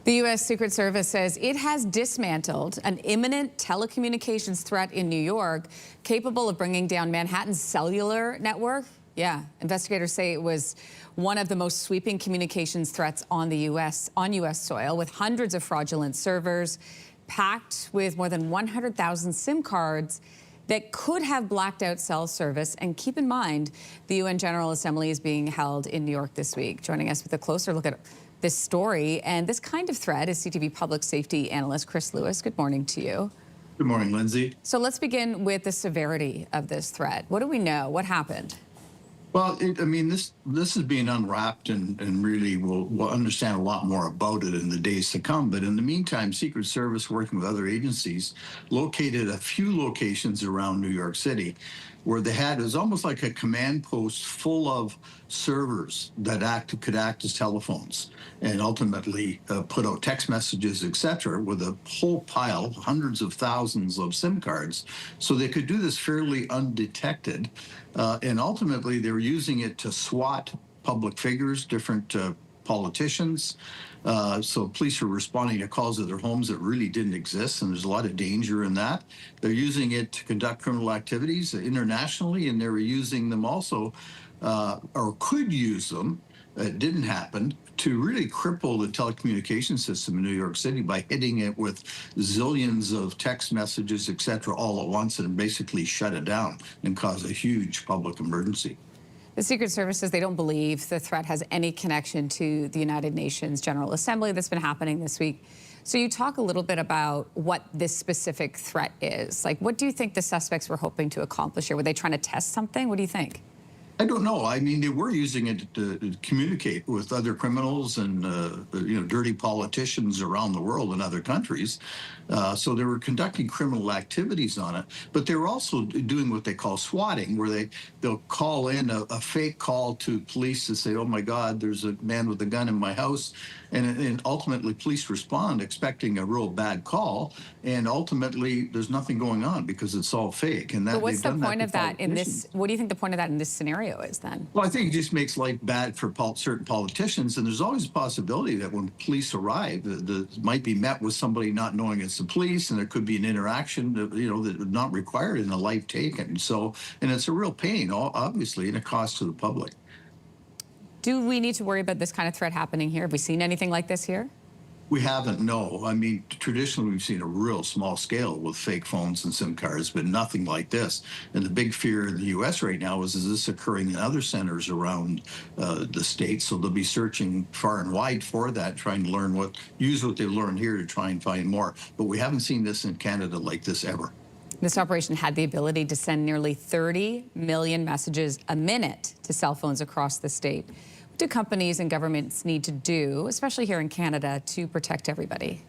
The U.S. Secret Service says it has dismantled an imminent telecommunications threat in New York, capable of bringing down Manhattan's cellular network. Yeah, investigators say it was one of the most sweeping communications threats on U.S. soil, with hundreds of fraudulent servers packed with more than 100,000 SIM cards that could have blacked out cell service. And keep in mind, the UN General Assembly is being held in New York this week. Joining us with a closer look at this story and this kind of threat is CTV public safety analyst Chris Lewis. Good morning to you. Good morning, Lindsay. So let's begin with the severity of this threat. What do we know? What happened? Well, this is being unwrapped, and really we'll understand a lot more about it in the days to come. But in the meantime, Secret Service, working with other agencies, located a few locations around New York City where they had, it was almost like a command post full of servers that could act as telephones, and ultimately put out text messages, etc., with a whole pile, hundreds of thousands of SIM cards. So they could do this fairly undetected. And ultimately, they were using it to swat public figures, different politicians. So police are responding to calls at their homes that really didn't exist, and there's a lot of danger in that. They're using it to conduct criminal activities internationally, and they were using them also, or could use them, it didn't happen, to really cripple the telecommunications system in New York City by hitting it with zillions of text messages, et cetera, all at once, and basically shut it down and cause a huge public emergency. The Secret Service says they don't believe the threat has any connection to the United Nations General Assembly that's been happening this week. So you talk a little bit about what this specific threat is. Like, what do you think the suspects were hoping to accomplish here? Were they trying to test something? What do you think? I don't know. I mean, they were using it to communicate with other criminals and dirty politicians around the world in other countries. So they were conducting criminal activities on it, but they were also doing what they call swatting, where they'll call in a fake call to police to say, "Oh my God, there's a man with a gun in my house," and ultimately police respond expecting a real bad call, and ultimately there's nothing going on because it's all fake. And that, but what's the point of that in this? What do you think the point of that in this scenario is then? Well, I think it just makes life bad for certain politicians, and there's always a possibility that when police arrive, might be met with somebody not knowing it's the police, and there could be an interaction that would not required in a life taken. So, and it's a real pain, obviously, and a cost to the public. Do we need to worry about this kind of threat happening here? Have we seen anything like this here? We haven't, no. I mean, traditionally, we've seen a real small scale with fake phones and SIM cards, but nothing like this. And the big fear in the U.S. right now is this occurring in other centers around the state? So they'll be searching far and wide for that, trying to use what they've learned here to try and find more. But we haven't seen this in Canada like this ever. This operation had the ability to send nearly 30 million messages a minute to cell phones across the state. What do companies and governments need to do, especially here in Canada, to protect everybody?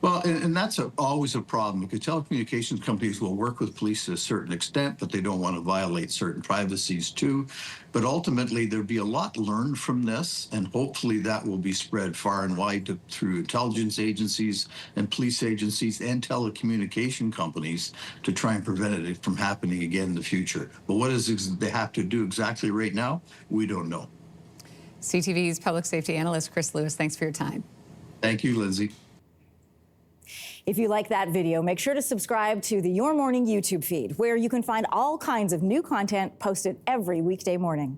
Well, and that's always a problem, because telecommunications companies will work with police to a certain extent, but they don't want to violate certain privacies too. But ultimately, there'll be a lot learned from this, and hopefully that will be spread far and wide through intelligence agencies and police agencies and telecommunication companies to try and prevent it from happening again in the future. But what they have to do exactly right now, we don't know. CTV's public safety analyst Chris Lewis, thanks for your time. Thank you, Lindsay. If you like that video, make sure to subscribe to the Your Morning YouTube feed, where you can find all kinds of new content posted every weekday morning.